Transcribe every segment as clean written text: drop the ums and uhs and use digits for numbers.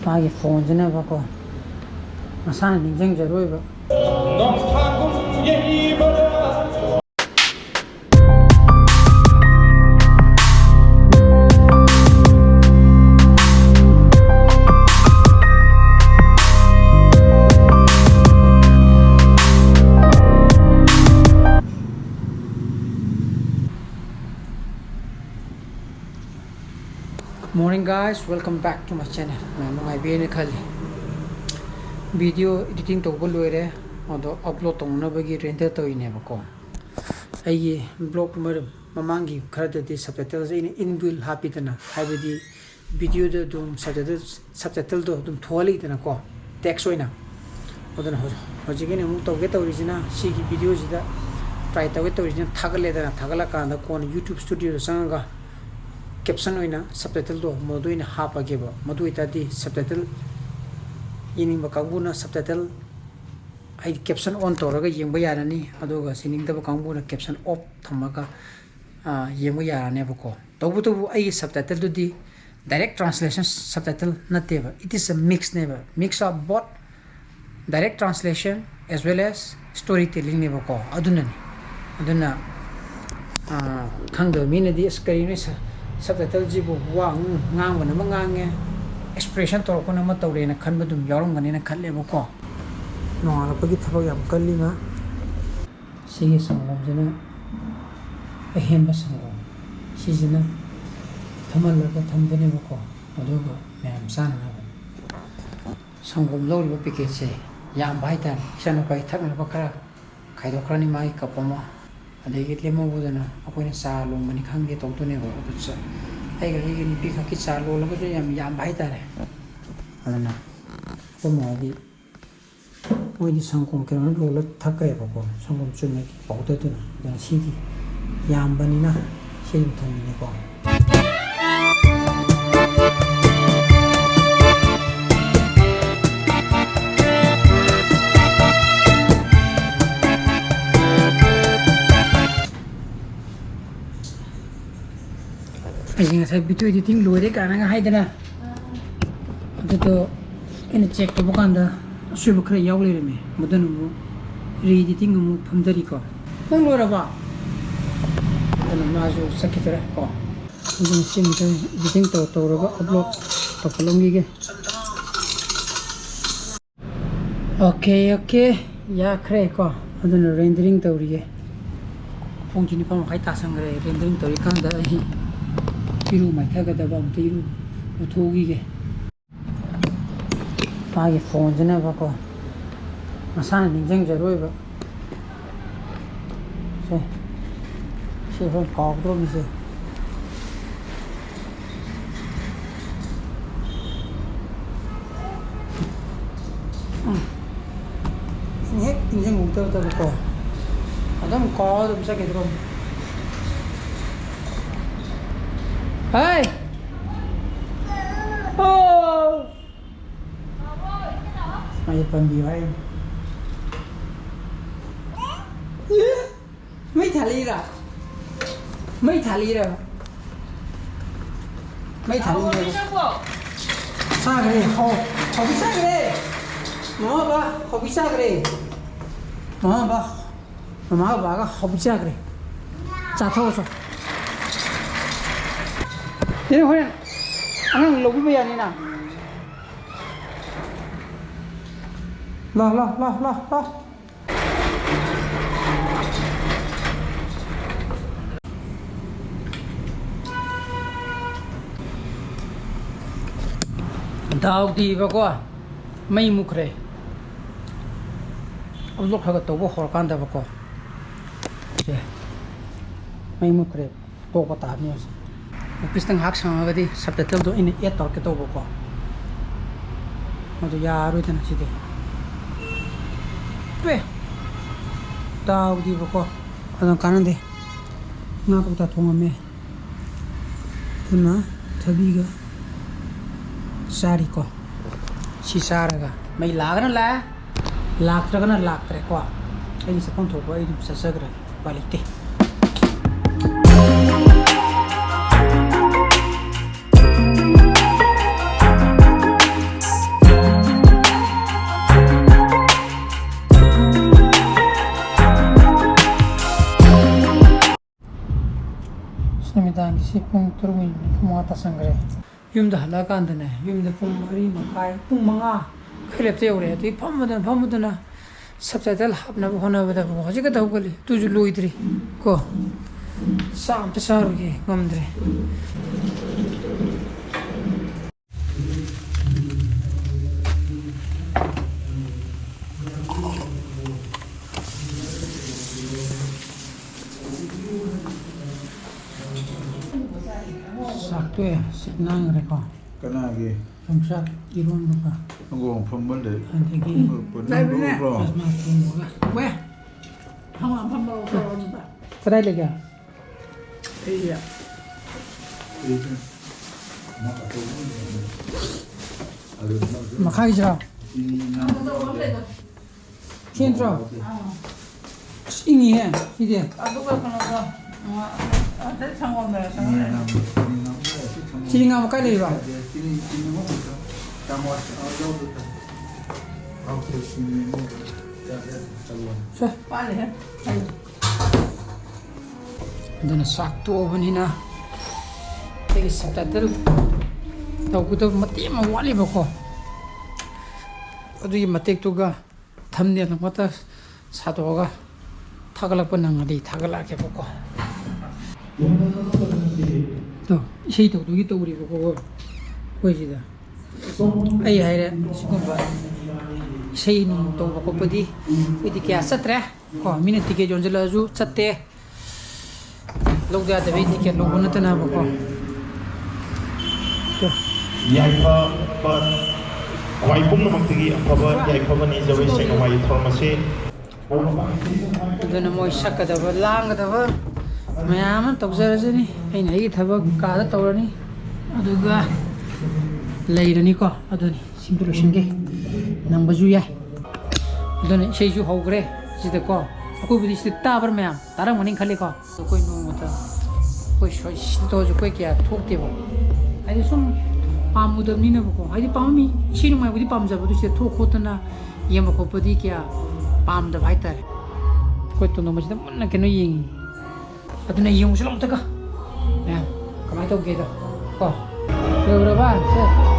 마기 폰즈나 바고 마산 인정제로이바 Morning guys, welcome back to my channel. I am Khali. Video editing to loire odo upload tongna bagi render toine bako. Ai blog mamangi khradadi subtitles in inbuilt hapidana habidi video da dum subtitle do dum tholi dana ko text oina odana hojigene mu to get original si gi video jida try to get original thagale dana thagala kanda ko YouTube studio sanga caption oina subtitle do moduina hapageba modu itadi subtitle ining bakanguna subtitle ai caption on toraga yengba yarani aduga sining da bakanguna caption off thamaga yengba yarane bako tobu ai subtitle do di direct translation subtitle nateba. It is a mix mix of both direct translation as well as storytelling ne bako aduna khangda minadi screen subtitle jibu wang ngang bana mangange expression to ko na ma tawre na khan badum yarum gani na khalle bako no ala pagi thaba yam kallinga sigi sangom jena ahem ba sangom sijina thamal ba thambane bako adugo mem san na sangom lori ba pike che yam bai tan sana bai thakna ba khara khaido khrani mai kapoma adegi lemo budana akoina sa lo mani khangge tongtone ba adutsa ai ga gi ni pika ki sa lo la ba yam bai tare adana ko modi oi sangkong ke ro la thakai ba ko sangkong chune ki pauta tuna da si ki yam bani na sim thani ne ko Ini saya video editing loire karena hai dana itu ini check to bukan dah sudah kira jauh lagi me mudah nunggu re editing nunggu pemdari ko nang loira ba dan masuk sakit terah ko ini sih editing to roba upload to pelongi ke oke ya kere ko ada rendering to rie pungji ni pun kai tasang kere rendering to ikan dah Iru mai thaga da bam te iru uthogi ge pagi phone jana ba ko masana ningjang jaroi ba se phone call do mi se ini ningjang utar ta ko adam call do bisa ke dro Hai. Oh. Mai pambi vai. Mấy thả ly rồi. Sao cái này? Họ biết sao cái này? Nó ba, họ biết sao cái này? Nó ba. Mà ba cái họ biết sao cái này? Chả thôi rồi. Ini hoyan, angang lobi ba yan ina? Lah. Daw di ba ko? May mukre. Ulok haga to bo horkan da ba ko. May mukre. To ko ta niyo. Pistang hak sangagadi subtitle do in add tor ke to boko madu yaru tan sidi pe taw di boko adon kanan de na ko ta thonga me tuna thabi ga sari ko si saraga mai lagna lag tre ko ai se pon tho ko ai sa sagra balite pung turun pung mata sangre yumda halakandane yumda pung mari makai pung manga khlep te ore ti phamudana subtitle hapna hona bada hoji ka dawgali tuju loidri ko sam te saruge ngamdre sakto siknang re ko kana gi samsak irun buka ngo phomol de antegi lai bro asma tumuga we hama phamba ko ba trai le kya iya makhai ja centro ini hai ide aduga kono ko ate 상관없네 지링아 kai le ba 자 빨리 해 aduna sakto banina tegi subtitle tawkudo mati ma wali bako adu matek tuga thumbnail mata sadoga thagalak panangadi thagalake bako to sei to dugi to uri bako koisida ai haire sigumba sei nu to bako padi idi kya satre ko minute ke jonjala ju chatte लोग जाते भी ठीक है लोगों ने तो ना बको याइफा पर क्वाई पुंग नमक्तगी अफबा याइफा बनी जवे सेंग वाई थोरमसे अदुना मोय शकदब लांगदब मयाम तौजरजनी अइना इ थबक कादा तौरनी अदुगा लेरनी को अदुनी सिम्पलेशन के नंबजु याय अदुना सेजु होग्रे जिद को कोई भी इस ताबर में तारा मनिंग खाली को कोई नो मत कोई तो जो कोई क्या ठोकते वो आई सुम पाम उधर नहीं ना को आई पामी चीन में भी पाम जब तो से ठोक होता ना ये मको पदी क्या पाम द भाई तार कोई तो नो मजदा मन के नो यिंग अदुना यिंग सलम तक या कमाई तो गेदा को रे बा से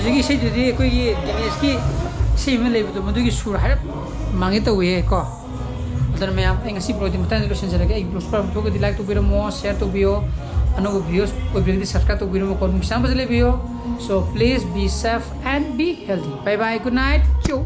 हजिकी से जुदी कोई दिनेश की से में लेब तो मधु की सुर हर मांगे तो हुए को अदर में आप एंगसी प्रोडक्ट मतान लोशन जरगे एक ब्लॉग पर तो को लाइक तो बिरो मो शेयर तो बियो अनो वीडियोस को बिरो सब्सक्राइब तो बिरो को नुकसान बजले बियो so please be safe and be healthy bye bye good night चो